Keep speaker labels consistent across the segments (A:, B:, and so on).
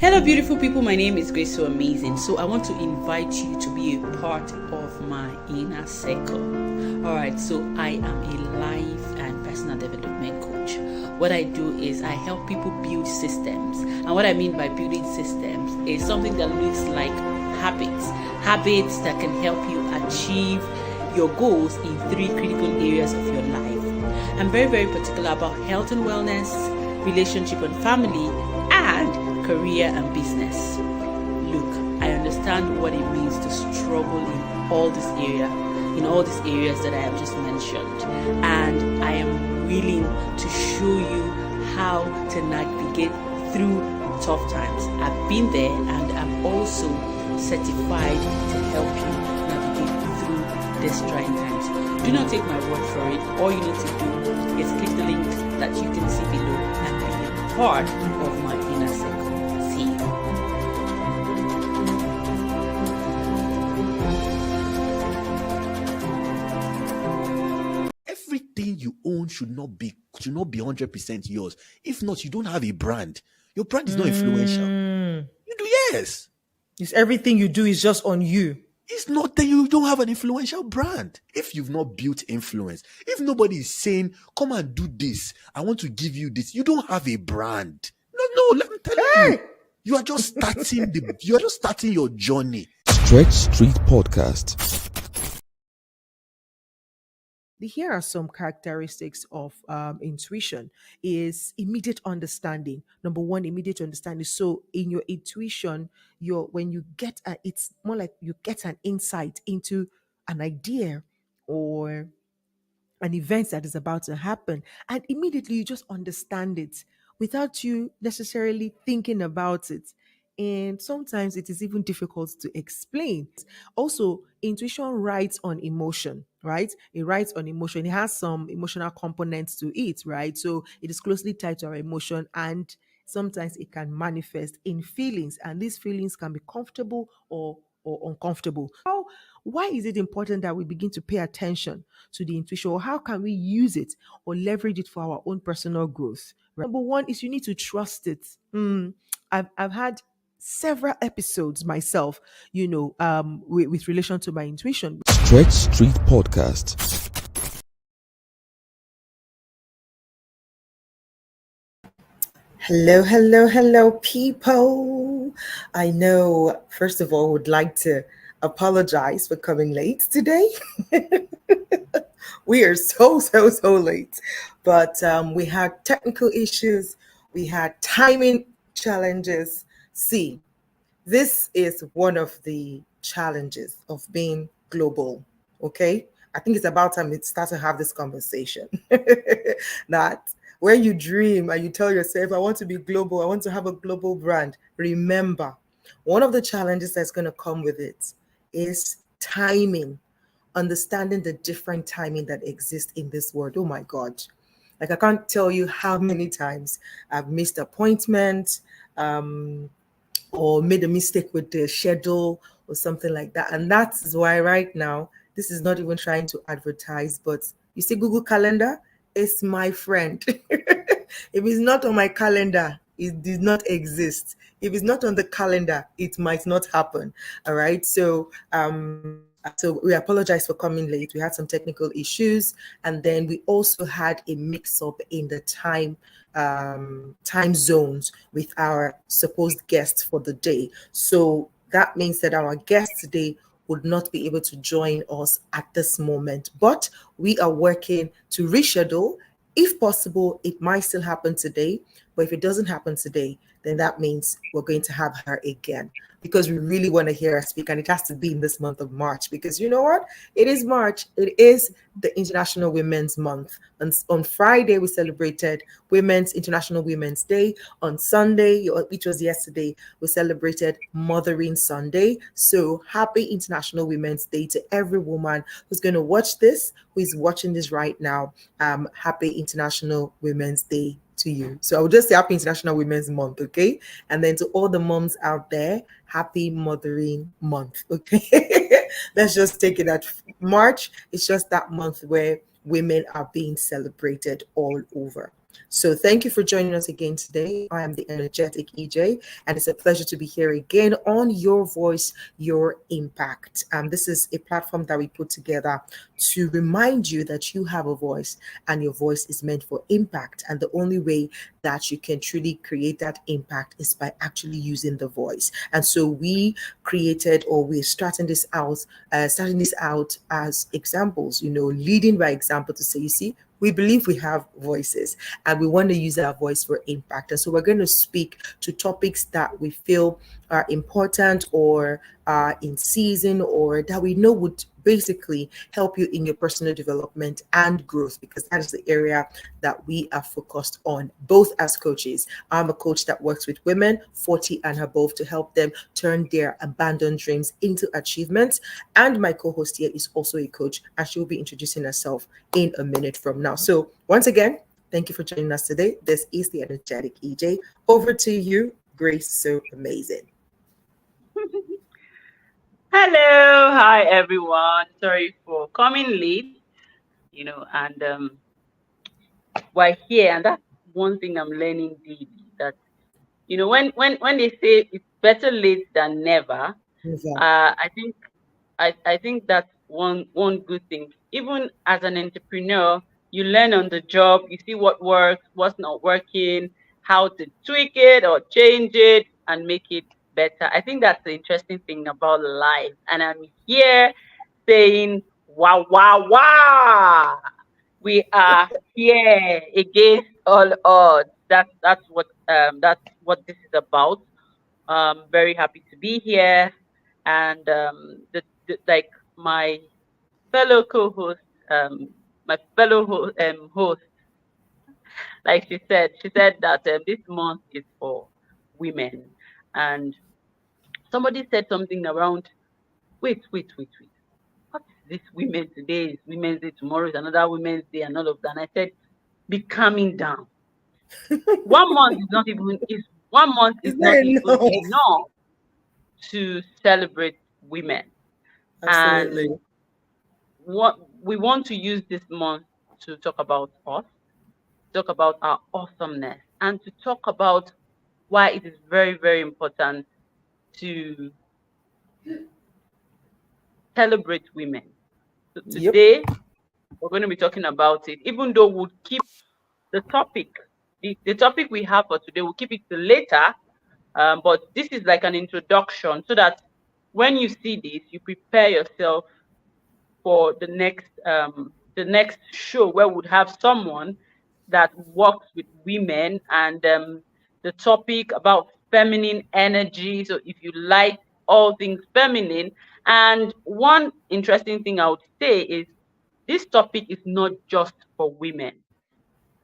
A: Hello, beautiful people. My name is Grace So Amazing. So I want to invite you to be a part of my inner circle. All right. So I am a life and personal development coach. What I do is I help people build systems, and what I mean by building systems is something that looks like habits that can help you achieve your goals in 3 critical areas of your life. I'm very, very particular about health and wellness, relationship and family, and career and business. Look, I understand what it means to struggle in all these areas that I have just mentioned, and I am willing to show you how to navigate through tough times. I've been there, and I'm also certified to help you navigate through these trying times. Do not take my word for it. All you need to do is click the link that you can see below and be a part of my inner circle. See you.
B: Everything you own should not be 100% yours. If not, you don't have a brand. Your brand is not influential. You do, yes.
C: It's everything you do is just on you.
B: It's not that you don't have an influential brand. If you've not built influence, if nobody is saying, come and do this, I want to give you this, you don't have a brand. No, let me tell you. You are just starting your journey.
D: Stretch Street Podcast.
C: Here are some characteristics of intuition. Is immediate understanding. Number one, immediate understanding. So in your intuition, when you get it's more like you get an insight into an idea or an event that is about to happen, and immediately you just understand it without you necessarily thinking about it. And sometimes it is even difficult to explain. Also, intuition rides on emotion, right? It rides on emotion. It has some emotional components to it, right? So it is closely tied to our emotion, and sometimes it can manifest in feelings, and these feelings can be comfortable or uncomfortable. Why is it important that we begin to pay attention to the intuition, or how can we use it or leverage it for our own personal growth? Right? Number one is you need to trust it. I've had several episodes myself, with relation to my intuition.
D: Stretch Street Podcast.
E: Hello, people. I know, first of all, would like to apologize for coming late today. We are so late, but we had technical issues. We had timing challenges. See, this is one of the challenges of being global, okay? I think it's about time we start to have this conversation. That when you dream and you tell yourself, I want to be global, I want to have a global brand, remember, one of the challenges that's going to come with it is timing, understanding the different timing that exists in this world. Oh my God. Like, I can't tell you how many times I've missed appointments, or made a mistake with the schedule or something like that. And that's why right now, this is not even trying to advertise, but you see Google Calendar, it's my friend. If it's not on my calendar, it did not exist. If it's not on the calendar, it might not happen. All right. So we apologize for coming late. We had some technical issues, and then we also had a mix-up in the time zones with our supposed guests for the day. So that means that our guest today would not be able to join us at this moment, but we are working to reschedule. If possible, it might still happen today, but if it doesn't happen today, then that means we're going to have her again, because we really want to hear her speak, and it has to be in this month of March, because you know what? It is March. It is the International Women's Month. And on Friday, we celebrated International Women's Day. On Sunday, which was yesterday, we celebrated Mothering Sunday. So happy International Women's Day to every woman who's going to watch this, who is watching this right now. Happy International Women's Day to you. So I would just say happy International Women's Month, okay? And then to all the moms out there, happy Mothering Month, okay? Let's just take it that March is just that month where women are being celebrated all over. So thank you for joining us again today. I am the energetic EJ, and it's a pleasure to be here again on Your Voice, Your Impact. This is a platform that we put together to remind you that you have a voice, and your voice is meant for impact. And the only way that you can truly create that impact is by actually using the voice. And so we're starting this out as examples, leading by example to say, you see, we believe we have voices and we want to use our voice for impact. And so we're going to speak to topics that we feel are important or are in season, or that we know would basically help you in your personal development and growth, because that is the area that we are focused on, both as coaches. I'm a coach that works with women 40 and above to help them turn their abandoned dreams into achievements. And my co-host here is also a coach, and she will be introducing herself in a minute from now. So once again, thank you for joining us today. This is the energetic EJ. Over to you, Grace. So amazing.
A: Hello, hi everyone. Sorry for coming late, and we're here, and that's one thing I'm learning deeply, that when they say it's better late than never, I think that's one good thing. Even as an entrepreneur, you learn on the job, you see what works, what's not working, how to tweak it or change it and make it better. I think that's the interesting thing about life. And I'm here saying, wow, wow, wow. We are here against all odds. That's what this is about. Very happy to be here, and like my fellow co-host, my fellow host, like she said that this month is for women, and somebody said something around, wait. What is this women today? Is Women's Day, tomorrow is another Women's Day, and all of that. And I said, be calming down. 1 month is not even enough to celebrate women.
E: Absolutely.
A: And what we want to use this month to talk about us, talk about our awesomeness, and to talk about why it is very, very important to celebrate women. So today, we're going to be talking about it, even though we'll keep the topic, the topic we have for today, we'll keep it till later. But this is like an introduction, so that when you see this, you prepare yourself for the next show, where we'd have someone that works with women, and the topic about feminine energy. So if you like all things feminine, and one interesting thing I would say is this topic is not just for women.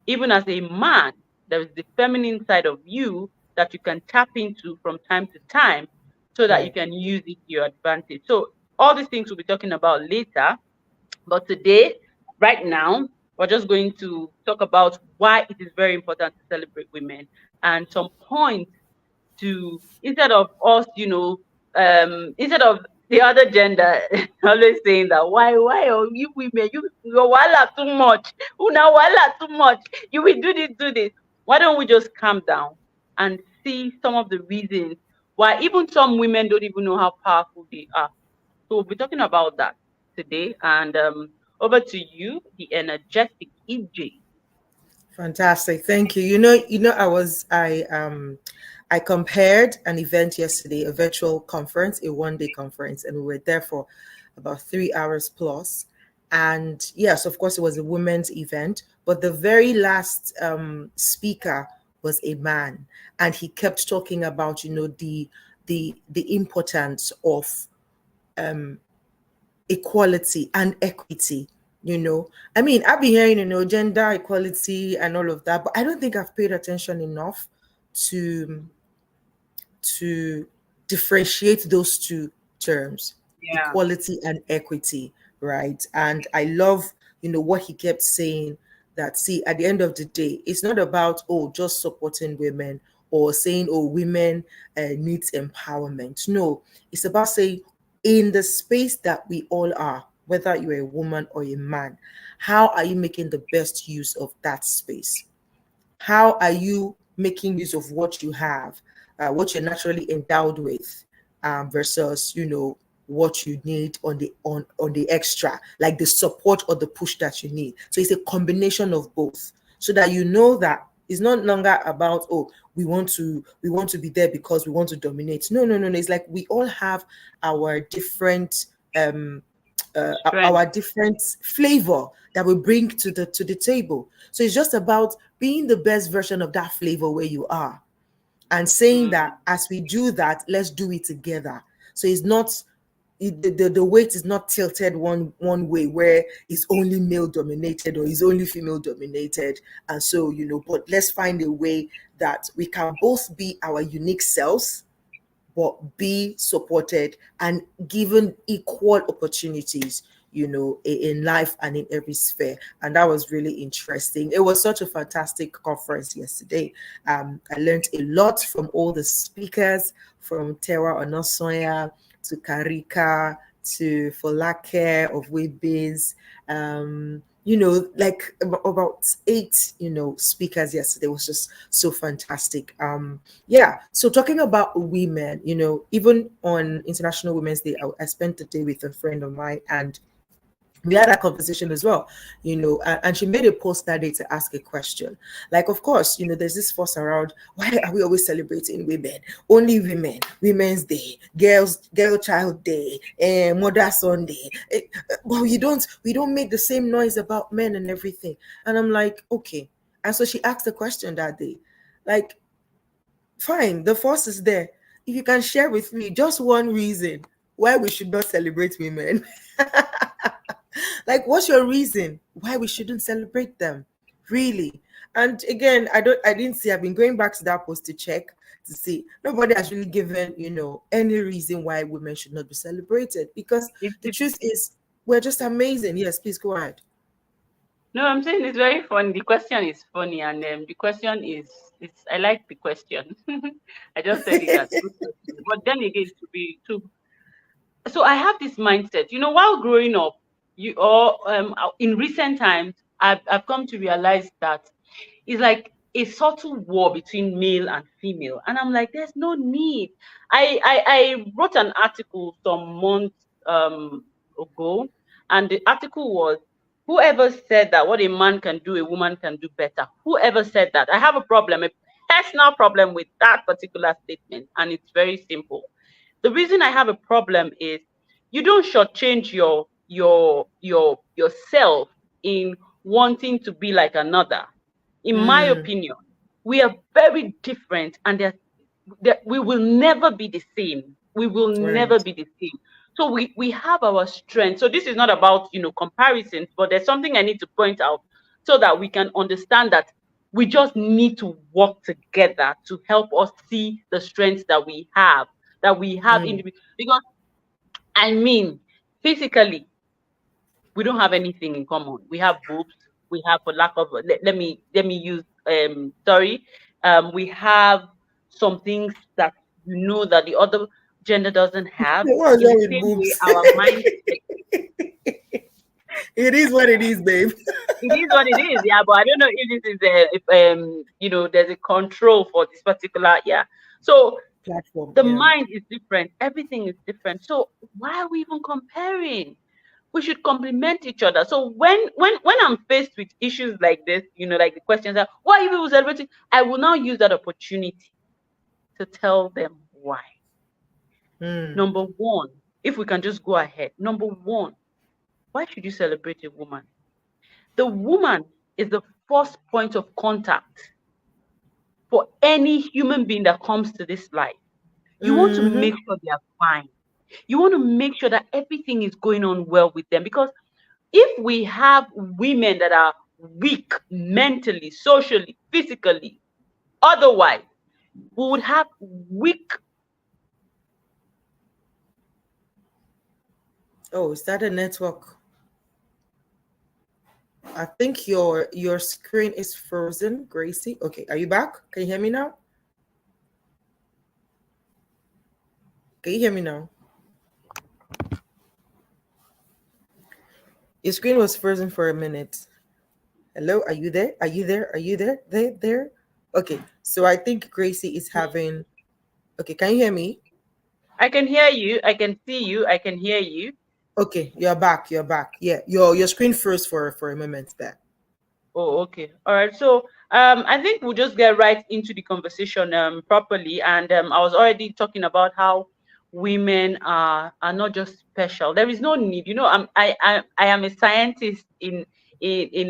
A: Even as a man, there is the feminine side of you that you can tap into from time to time, so that you can use it to your advantage. So all these things we'll be talking about later. But today, right now, we're just going to talk about why it is very important to celebrate women, and some points to, instead of us, instead of the other gender always saying that why are you women, you're wala too much, una wala too much, you will do this. Why don't we just calm down and see some of the reasons why even some women don't even know how powerful they are? So we'll be talking about that today. And over to you, the energetic EJ.
E: Fantastic. Thank you. I compared an event yesterday, a virtual conference, a one-day conference, and we were there for about 3 hours plus. And yes, of course, it was a women's event, but the very last speaker was a man, and he kept talking about, the importance of equality and equity. I've been hearing, gender equality and all of that, but I don't think I've paid attention enough to differentiate those two terms, equality and equity, right? And I love, what he kept saying, that, see, at the end of the day, it's not about, just supporting women or saying, women needs empowerment. No, it's about saying, in the space that we all are, whether you're a woman or a man, how are you making the best use of that space? how are you making use of what you have, what you're naturally endowed with, versus what you need on the extra, like the support or the push that you need. So it's a combination of both, so that that it's not longer about, oh, we want to be there because we want to dominate. No. It's like we all have our different
A: Strength.
E: our different flavor that we bring to the table. So it's just about being the best version of that flavor where you are, and saying that as we do that, let's do it together. So it's not the weight is not tilted one way, where it's only male dominated or it's only female dominated. And so but let's find a way that we can both be our unique selves, but be supported and given equal opportunities, in life and in every sphere. And that was really interesting. It was such a fantastic conference yesterday. I learned a lot from all the speakers, from 𝗕𝗹𝘂𝗿𝗶𝗿 to Karika to 𝗕𝗹𝘂𝗿𝗶 of Webiz. Like about 8, speakers yesterday. It was just so fantastic. Yeah. So talking about women, even on International Women's Day, I spent the day with a friend of mine, and we had a conversation as well, and she made a post that day to ask a question. Like, of course, there's this fuss around, why are we always celebrating women? Only women, Women's Day, Girl Child Day, Mother Sunday. Well, we don't make the same noise about men and everything. And I'm like, okay. And so she asked the question that day, like, fine, the force is there. If you can share with me just one reason why we should not celebrate women. Like, what's your reason why we shouldn't celebrate them? Really? And again, I didn't see. I've been going back to that post to check to see. Nobody has really given, any reason why women should not be celebrated. Because the truth is, we're just amazing. Yes, please go ahead.
A: No, I'm saying it's very funny. The question is funny, and the question is, I like the question. I just said it as good question. But then again, to be too. So I have this mindset. While growing up, in recent times, I've come to realize that it's like a subtle war between male and female, and I'm like, there's no need. I wrote an article some months ago, and the article was, whoever said that what a man can do, a woman can do better. Whoever said that, I have a personal problem with that particular statement, and it's very simple. The reason I have a problem is you don't shortchange yourself in wanting to be like another. In my opinion, we are very different, and we will never be the same. We will never be the same. So we have our strength. So this is not about comparisons, but there's something I need to point out so that we can understand that we just need to work together to help us see the strengths that we have individually. Because physically, we don't have anything in common. We have boobs. We have, for lack of, let me use we have some things that that the other gender doesn't have.
E: What's
A: In
E: wrong
A: the
E: with
A: same way,
E: boobs?
A: our mind.
E: It is what it is, babe.
A: It is what it is, yeah. But I don't know if this is there's a control for this particular, yeah. So
E: Platform.
A: the
E: Yeah.
A: mind is different. Everything is different. So why are we even comparing? We should complement each other. So when I'm faced with issues like this, like the questions are, why are you people celebrating? I will now use that opportunity to tell them why. Number one, if we can just go ahead. Number one, why should you celebrate a woman? The woman is the first point of contact for any human being that comes to this life. You want to make sure they are fine. You want to make sure that everything is going on well with them. Because if we have women that are weak mentally, socially, physically, otherwise, we would have weak.
E: Oh, is that a network? I think your screen is frozen, Gracie. Okay, are you back? Can you hear me now? Can you hear me now? Your screen was frozen for a minute. Hello, are you there? Are you there? Are you there? There? Okay, so I think Gracie is having. Okay, can you hear me?
A: I can hear you. I can see you. I can hear you.
E: Okay, you're back. You're back. Yeah, your screen froze for a moment there.
A: Oh, okay. All right. So I think we'll just get right into the conversation properly. And I was already talking about how women are not just special. There is no need. You know, I am a scientist in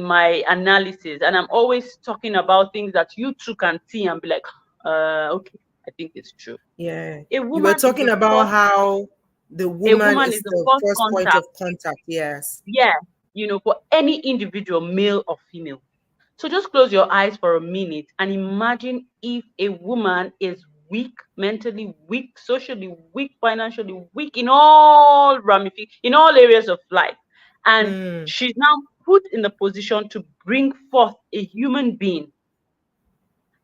A: my analysis, and I'm always talking about things that you too can see and be like, okay, I think it's true.
E: Yeah,
A: A
E: you were
A: woman is
E: talking
A: the
E: about
A: first.
E: how the
A: A
E: woman
A: woman
E: is
A: is the
E: the
A: first
E: first point
A: contact.
E: of contact. Yes.
A: Yeah, you know, for any individual, male or female. So just close your eyes for a minute and imagine if a woman is weak, mentally weak, socially weak, financially weak, in all in all areas of life, and
E: Mm,
A: she's now put in the position to bring forth a human being.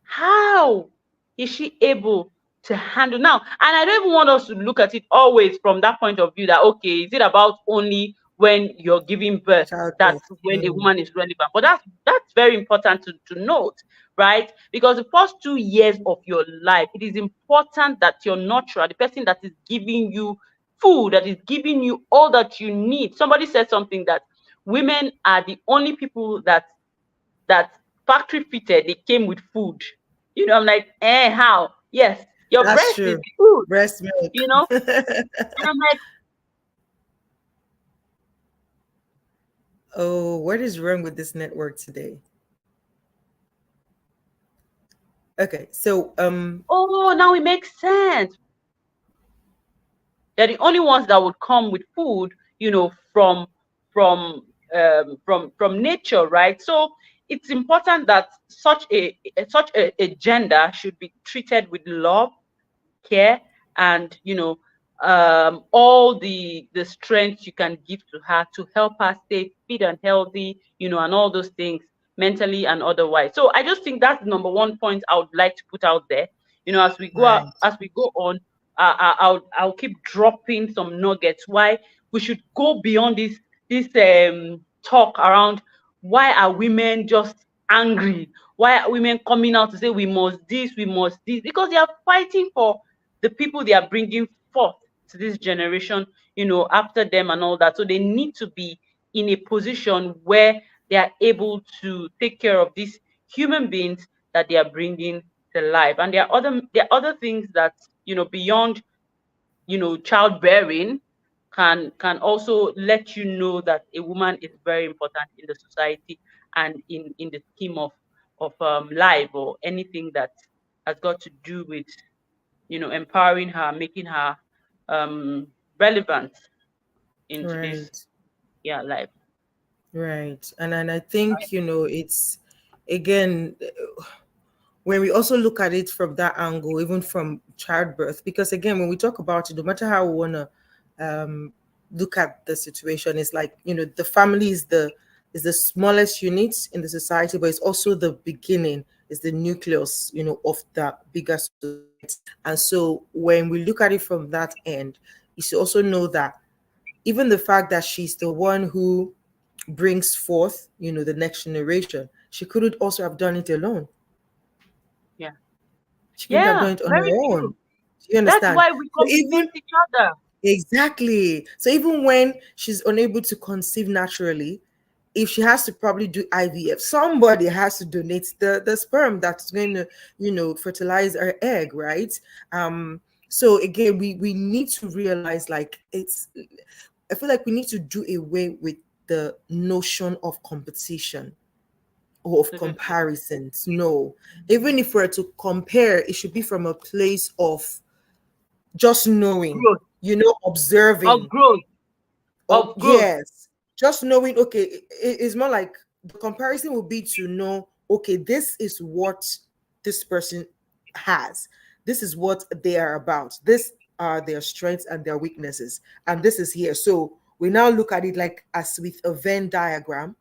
A: How is she able to handle now? And I don't even want us to look at it always from that point of view that, okay, is it about only when you're giving birth? That's
E: childbirth.
A: when a
E: Mm,
A: woman is relevant. But that's very important to note, right? Because the first 2 years of your life, it is important that your nurturer, the person that is giving you food, that is giving you all that you need. Somebody said something that women are the only people that factory fitted, they came with food. You know, I'm like, how? Yes, your
E: that's
A: breast is
E: true.
A: food,
E: Breast milk.
A: you know? And I'm like,
E: Oh, what is wrong with this network today? Okay, so
A: oh, now it makes sense. They're the only ones that would come with food, you know, from nature, right? So it's important that such a gender should be treated with love, care, and all the strength you can give to her to help her stay fit and healthy, and all those things, mentally and otherwise. So I just think that's the number one point I would like to put out there, as we go out,
E: right,
A: as we go on. I'll keep dropping some nuggets why we should go beyond this talk around why are women just angry, why are women coming out to say we must this, we must this, because they are fighting for the people they are bringing forth to this generation, after them and all that. So they need to be in a position where they are able to take care of these human beings that they are bringing to life. And there are other things that, beyond, childbearing can also let you know that a woman is very important in the society and in the scheme of life, or anything that has got to do with, empowering her, making her relevant in today's,
E: right,
A: life.
E: right. And I think, it's again, when we also look at it from that angle, even from childbirth, because again, when we talk about it, no matter how we want to look at the situation, it's like, the family is the smallest unit in the society, but it's also the beginning, is the nucleus, of the bigger society. And so when we look at it from that end, you should also know that even the fact that she's the one who brings forth, the next generation, she couldn't also have done it alone.
A: Yeah.
E: She couldn't have
A: Yeah,
E: done it on her
A: very
E: own.
A: true.
E: Do you
A: That's
E: understand?
A: why we
E: So even
A: complement each other.
E: exactly. So even when she's unable to conceive naturally, if she has to probably do IVF, somebody has to donate the sperm that's going to, fertilize her egg, right? So again, we need to realize, like, I feel like we need to do away with the notion of competition or of
A: Absolutely.
E: comparisons. No, even if we're to compare, it should be from a place of just knowing,
A: Growth. Of
E: observing.
A: growth.
E: Oh,
A: Of growth.
E: yes. Just knowing, okay, it's more like the comparison will be to know, okay, this is what this person has. This is what they are about. This are their strengths and their weaknesses. And this is here. So we now look at it like as with a Venn diagram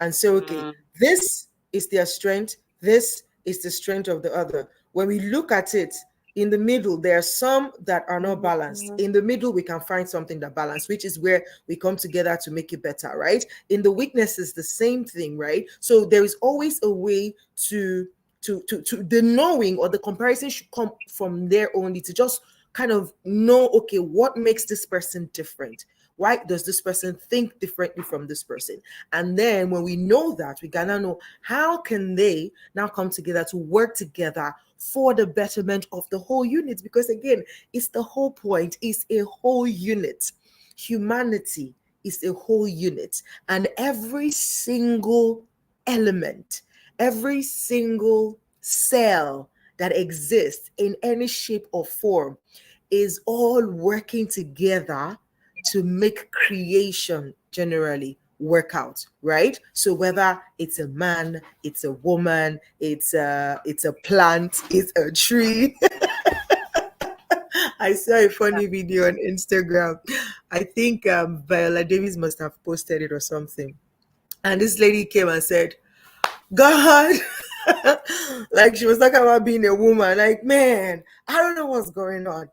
E: and say, okay,
A: Mm,
E: this is their strength. This is the strength of the other. When we look at it, In the middle, there are some that are not balanced. In the middle, we can find something that balance, which is where we come together to make it better, right? In the weaknesses, the same thing, right? So there is always a way to the knowing or the comparison should come from there only, to just kind of know, okay, what makes this person different? Why does this person think differently from this person? And then when we know that, we gotta know how can they now come together to work together for the betterment of the whole unit. Because again, it's the whole point. It's a whole unit. Humanity is a whole unit, and every single element, every single cell that exists in any shape or form is all working together to make creation generally work out, right? So whether it's a man, it's a woman, it's a plant, it's a tree. I saw a funny video on Instagram. I think Viola Davis must have posted it or something. And this lady came and said, God, like she was talking about being a woman. Like, man, I don't know what's going on.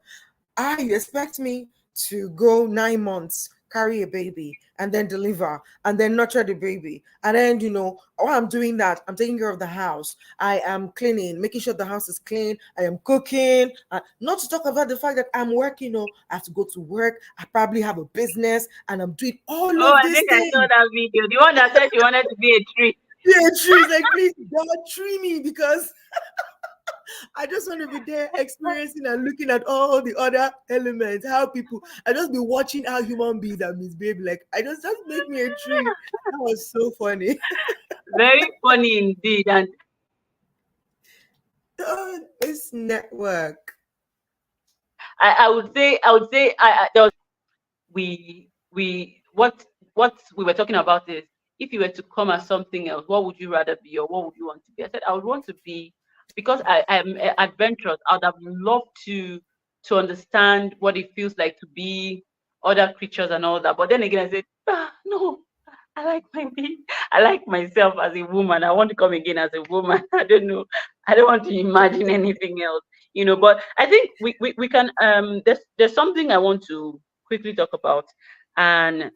E: You expect me to go 9 months, carry a baby, and then deliver, and then nurture the baby. And then, while I'm doing that, I'm taking care of the house. I am cleaning, making sure the house is clean. I am cooking. Not to talk about the fact that I'm working, I have to go to work. I probably have a business, and I'm doing all of these things.
A: I saw that video. The one that said she wanted to be a tree.
E: Yeah, trees, like, please, God, tree me, because I just want to be there experiencing and looking at all the other elements, how people, I just be watching how human beings are misbehaving. Like, I just make me a tree. That was so funny.
A: Very funny indeed. And
E: this network.
A: I would say there was, what we were talking about is, if you were to come as something else, what would you rather be, or what would you want to be? I said I would want to be, because I am adventurous. I would have loved to understand what it feels like to be other creatures and all that. But then again, I said, no, I like myself as a woman. I want to come again as a woman. I don't know. I don't want to imagine anything else, But I think we can. There's something I want to quickly talk about, and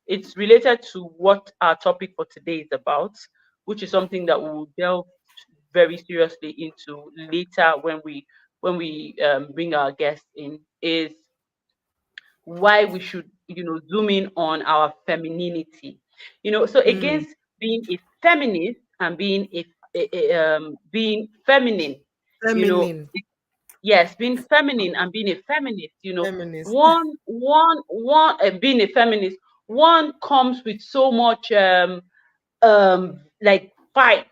A: it's related to what our topic for today is about, which is something that we'll delve very seriously into later when we bring our guests in, is why we should zoom in on our femininity. So against being a feminist and being being feminine,
E: Feminine.
A: yes, being feminine and being a feminist,
E: Feminist.
A: being a feminist, one comes with so much like fight,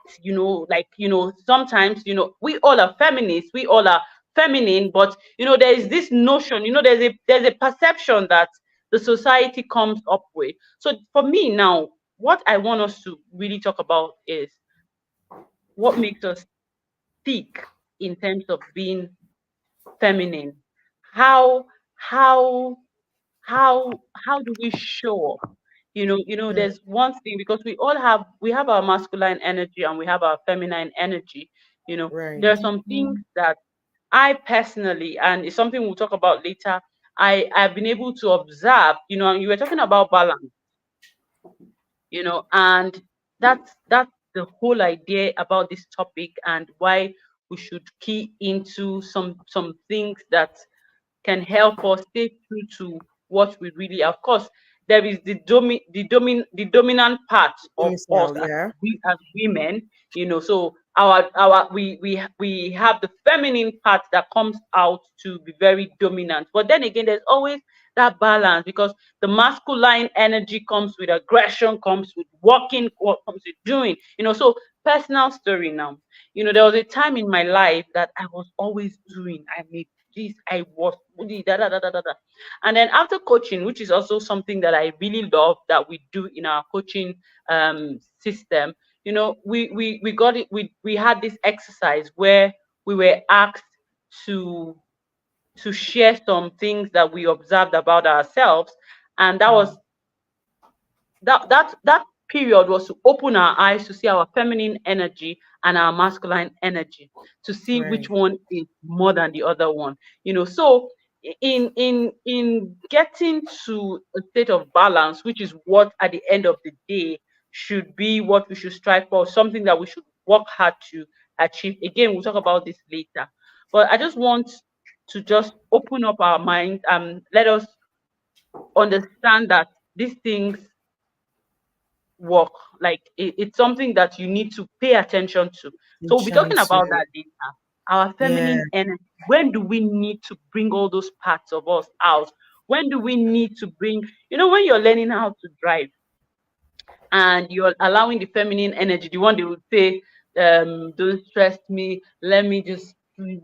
A: sometimes, we all are feminists, we all are feminine, but there is this notion, there's a perception that the society comes up with. So for me now, what I want us to really talk about is what makes us tick in terms of being feminine. How do we show up? There's one thing, because we have our masculine energy and we have our feminine energy.
E: Right.
A: There are some things that I personally, and it's something we'll talk about later, I've been able to observe, and you were talking about balance, and that's the whole idea about this topic, and why we should key into some things that can help us stay true to what we really are. Of course, there is the dominant part of us
E: Yeah.
A: as women, so we have the feminine part that comes out to be very dominant. But then again, there's always that balance, because the masculine energy comes with aggression, comes with working, comes with doing, so personal story now. There was a time in my life that I was always doing. I made this, I was da, da, da, da, da, da. And then after coaching, which is also something that I really love that we do in our coaching system, we got it. We had this exercise where we were asked to share some things that we observed about ourselves, and that was that period was to open our eyes to see our feminine energy and our masculine energy, to see which
E: Right.
A: one is more than the other one. So in getting to a state of balance, which is what at the end of the day should be what we should strive for, something that we should work hard to achieve. Again, we'll talk about this later. But I just want to just open up our minds and let us understand that these things work. Like it's something that you need to pay attention to. So we'll be
E: Attention
A: talking about
E: to,
A: that later. Our
E: yeah.
A: feminine energy. When do we need to bring all those parts of us out? When do we need to bring, when you're learning how to drive and you're allowing the feminine energy, the one they would say, don't stress me, let me just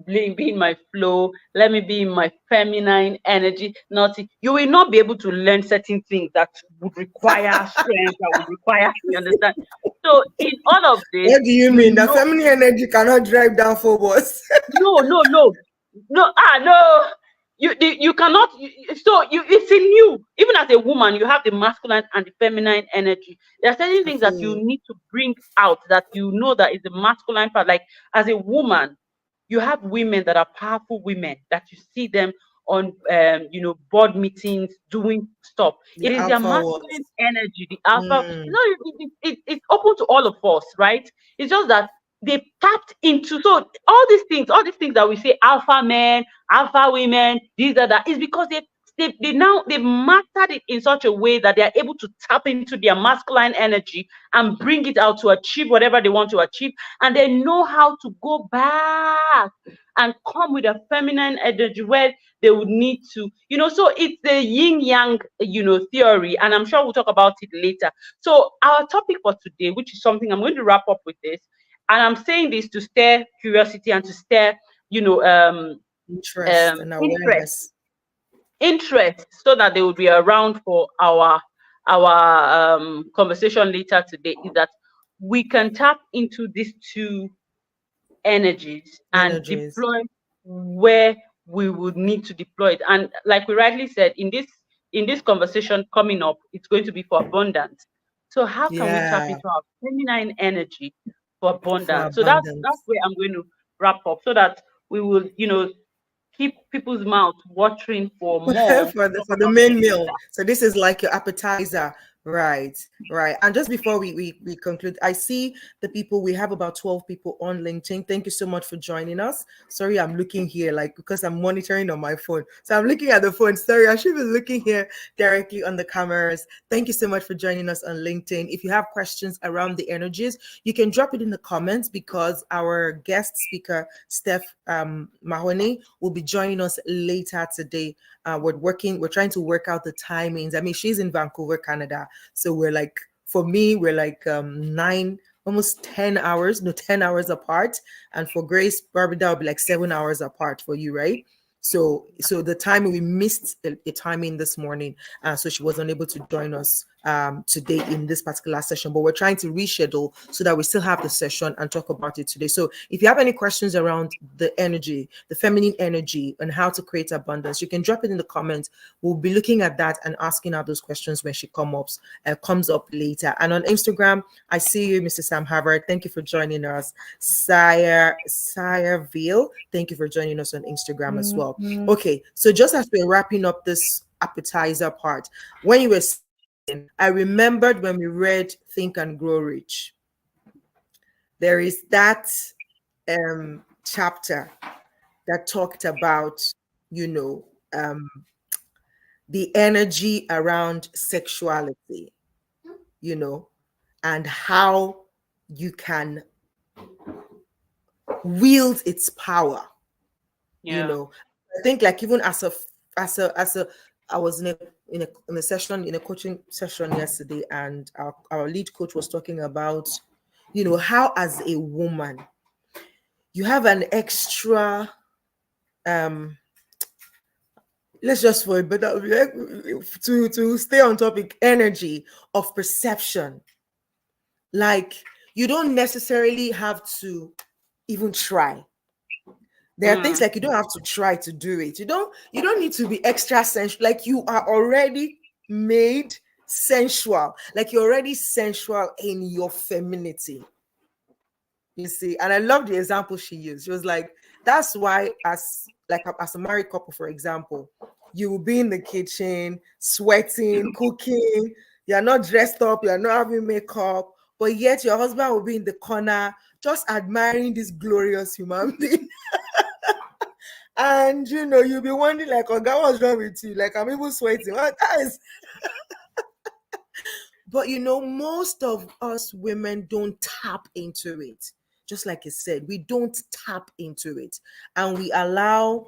A: be in my flow, let me be in my feminine energy. Nothing. You will not be able to learn certain things that would require strength, that would require, you understand? So in all of this,
E: What do you mean? The feminine energy cannot drive down for us?
A: no, no, no, no, no. You cannot. It's in you. Even as a woman, you have the masculine and the feminine energy. There are certain
E: I
A: things
E: feel
A: that you
E: you.
A: need to bring out that that is the masculine part. Like as a woman, you have women that are powerful women that you see them on board meetings doing stuff.
E: The
A: It is their
E: alpha was.
A: masculine energy, the alpha.
E: Mm,
A: It's open to all of us, right? It's just that they tapped into, so all these things that we say, alpha men, alpha women, these are that, is because they've mastered it in such a way that they are able to tap into their masculine energy and bring it out to achieve whatever they want to achieve, and they know how to go back and come with a feminine energy where they would need to, so it's the yin yang, theory, and I'm sure we'll talk about it later. So our topic for today, which is something I'm going to wrap up with this, and I'm saying this to stir curiosity and to stir,
E: interest and
A: interest,
E: awareness.
A: so that they will be around for our conversation later today, is that we can tap into these two energies and
E: Energies.
A: deploy where we would need to deploy it. And like we rightly said, in this conversation coming up, it's going to be for abundance. So how can we tap
E: Yeah.
A: into our feminine energy for
E: For
A: abundance? So that's
E: abundance.
A: where I'm going to wrap up, so that we will, keep people's mouth watering for more. Talk
E: For the
A: about
E: main
A: it
E: meal.
A: later.
E: So this is like your appetizer. Right, right. And just before we conclude, I see the people, we have about 12 people on LinkedIn. Thank you so much for joining us. Sorry, I'm looking here like because I'm monitoring on my phone. So I'm looking at the phone. Sorry, I should be looking here directly on the cameras. Thank you so much for joining us on LinkedIn. If you have questions around the energies, you can drop it in the comments, because our guest speaker, Steph Mahony, will be joining us later today. We're trying to work out the timings. I mean, she's in Vancouver, Canada. So for me, we're like 10 hours apart. And for Grace, probably that would be like 7 hours apart for you, right? So the timing, we missed the timing this morning. So she was unable to join us today in this particular session, but we're trying to reschedule so that we still have the session and talk about it today. So if you have any questions around the energy, the feminine energy, and how to create abundance, you can drop it in the comments. We'll be looking at that and asking her those questions when she comes up later. And on Instagram, I see you, Mr. Sam Harvard. Thank you for joining us. 𝗕𝗹𝗂𝗶𝗵𝗿, thank you for joining us on Instagram as well. Okay, so just as we're wrapping up this appetizer part, when you were saying, I remembered when we read Think and Grow Rich, there is that chapter that talked about, the energy around sexuality, and how you can wield its power.
A: Yeah.
E: I think like even as a I was in a session, in a coaching session yesterday, and our lead coach was talking about, how as a woman you have an extra let's just for it, but to stay on topic, energy of perception. Like you don't necessarily have to even try. There are things like you don't have to try to do it. You don't need to be extra sensual. Like you are already made sensual, like you're already sensual in your femininity. You see, and I love the example she used. She was like, that's why as a married couple, for example, you will be in the kitchen, sweating, cooking, you're not dressed up, you're not having makeup, but yet your husband will be in the corner just admiring this glorious human being. And you'll be wondering, like, oh God, what's wrong with you? Like, I'm even sweating. What is? But most of us women don't tap into it. Just like I said, we don't tap into it, and we allow,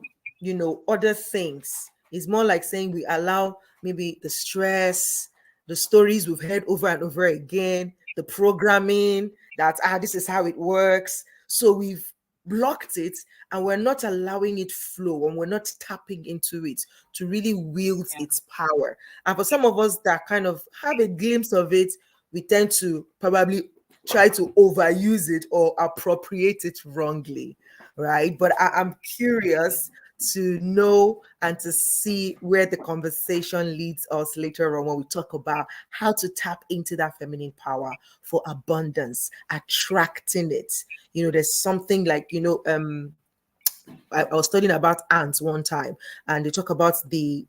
E: other things. It's more like saying we allow maybe the stress, the stories we've heard over and over again, the programming that this is how it works. So we've blocked it, and we're not allowing it flow, and we're not tapping into it to really wield its power. And for some of us that kind of have a glimpse of it, we tend to probably try to overuse it or appropriate it wrongly, right? But I'm curious to know and to see where the conversation leads us later on when we talk about how to tap into that feminine power for abundance, attracting it. There's something like, I was studying about ants one time, and they talk about the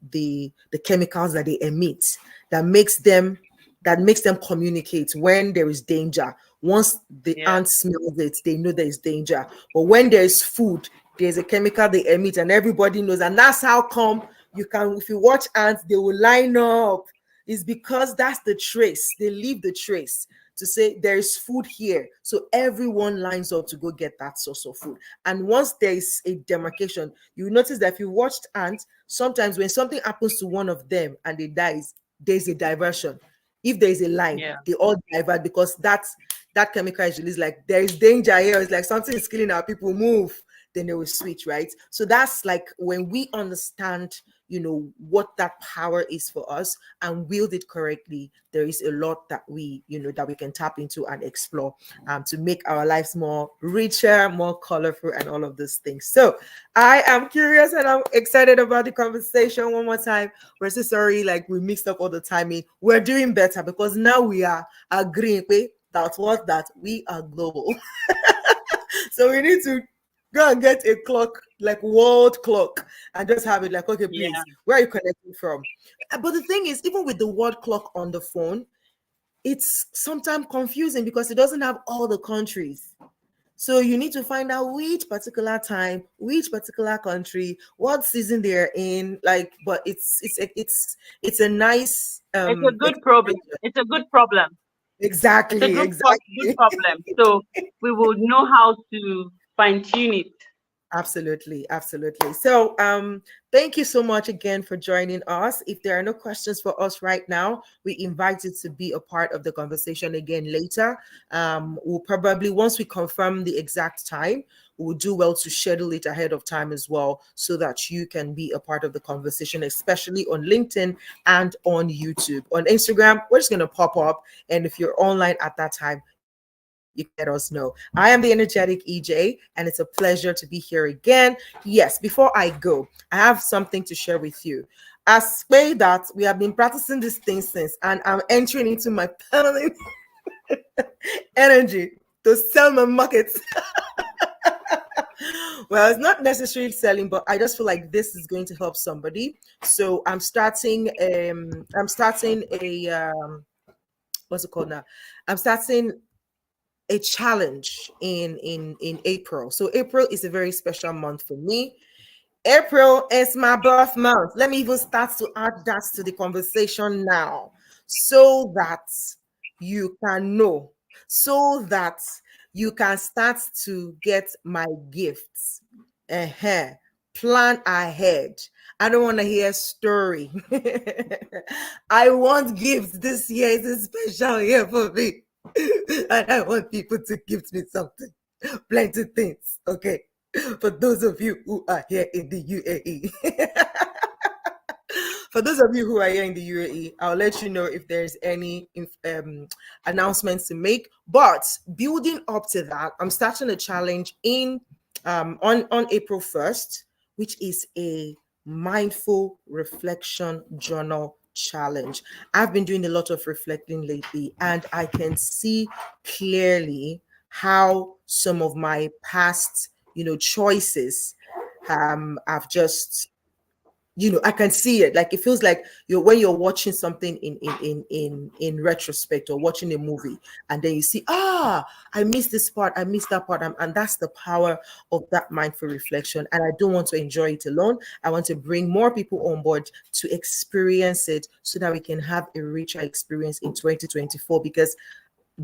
E: chemicals that they emit that makes them communicate when there is danger. Once the ant smells it, they know there is danger. But when there is food, there's a chemical they emit, and everybody knows. And that's how come if you watch ants, they will line up. It's because that's the trace. They leave the trace to say there is food here. So everyone lines up to go get that source of food. And once there is a demarcation, you notice that if you watched ants, sometimes when something happens to one of them and they dies, there's a diversion. If there is a line, they all divert, because that chemical is released, like there is danger here. It's like something is killing our people, move. Then they will switch, right? So that's like when we understand, what that power is for us and wield it correctly, there is a lot that we can tap into and explore to make our lives more richer, more colorful, and all of those things. So I am curious and I'm excited about the conversation. One more time, we're so sorry, like we mixed up all the timing. We're doing better because now we are agreeing that we are global. So we need to go and get a clock, like world clock, and just have it like, okay, please, where are you connecting from? But the thing is, even with the world clock on the phone, it's sometimes confusing because it doesn't have all the countries. So you need to find out which particular time, which particular country, what season they're in. Like, but it's a nice
F: it's a good problem. It's a good problem.
E: Exactly.
F: It's a good problem. So we will know how to fine-tune it.
E: Absolutely. So thank you so much again for joining us. If there are no questions for us right now, we invite you to be a part of the conversation again later. We'll probably, once we confirm the exact time, we'll do well to schedule it ahead of time as well, so that you can be a part of the conversation, especially on LinkedIn and on YouTube. On Instagram, we're just going to pop up, and if you're online at that time, you can let us know. I am the energetic EJ, and it's a pleasure to be here again. Yes, before I go, I have something to share with you. As way that we have been practicing this thing since, and I'm entering into my permanent energy to sell my markets. Well, it's not necessarily selling, but I just feel like this is going to help somebody. So I'm starting a what's it called now? I'm starting a challenge in April. So April is a very special month for me. April is my birth month. Let me even start to add that to the conversation now, so that you can know, so that you can start to get my gifts. Plan ahead. I don't want to hear story. I want gifts. This year is a special year for me. And I want people to gift me something. Plenty of things. Okay. For those of you who are here in the UAE. For those of you who are here in the UAE, I'll let you know if there's any announcements to make. But building up to that, I'm starting a challenge on April 1st, which is a mindful reflection journal challenge. I've been doing a lot of reflecting lately, and I can see clearly how some of my past, choices I've just, I can see it. Like, it feels like when you're watching something in retrospect, or watching a movie, and then you see, I missed this part, I missed that part, and that's the power of that mindful reflection. And I don't want to enjoy it alone. I want to bring more people on board to experience it, so that we can have a richer experience in 2024. Because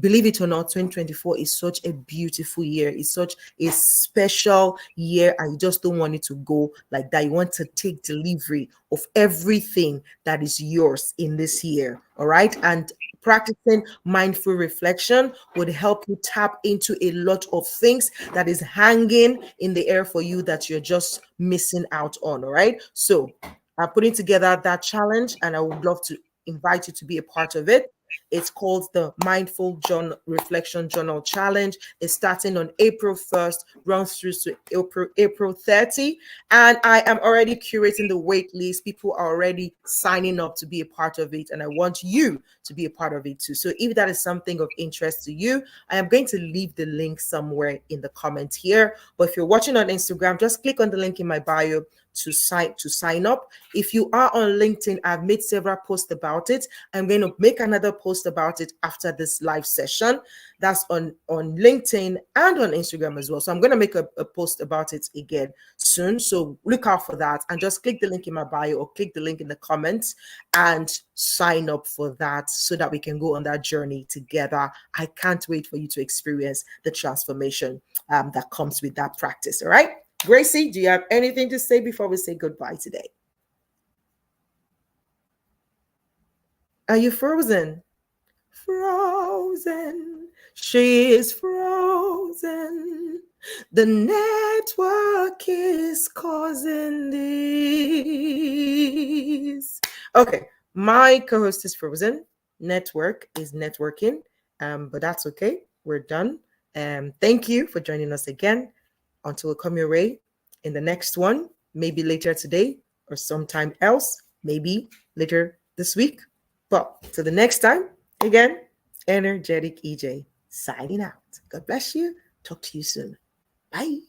E: believe it or not, 2024 is such a beautiful year. It's such a special year, and you just don't want it to go like that. You want to take delivery of everything that is yours in this year. All right. And practicing mindful reflection would help you tap into a lot of things that is hanging in the air for you that you're just missing out on. All right. So I'm putting together that challenge, and I would love to invite you to be a part of it. It's called the Mindful Reflection Journal Challenge. It's starting on April 1st, runs through to April 30. And I am already curating the wait list. People are already signing up to be a part of it, and I want you to be a part of it too. So if that is something of interest to you, I am going to leave the link somewhere in the comments here. But if you're watching on Instagram, just click on the link in my bio to sign up. If you are on LinkedIn, I've made several posts about it. I'm going to make another post about it after this live session. That's on LinkedIn and on Instagram as well. So I'm going to make a post about it again soon. So look out for that, and just click the link in my bio, or click the link in the comments, and sign up for that, so that we can go on that journey together. I can't wait for you to experience the transformation that comes with that practice. All right. Gracie, do you have anything to say before we say goodbye today? Are you frozen? Frozen. She is frozen. The network is causing this. Okay, my co-host is frozen. Network is networking. But that's okay. We're done. Thank you for joining us again. Until we come your way in the next one, maybe later today or sometime else, maybe later this week. But till the next time, again, Energetic EJ signing out. God bless you. Talk to you soon. Bye.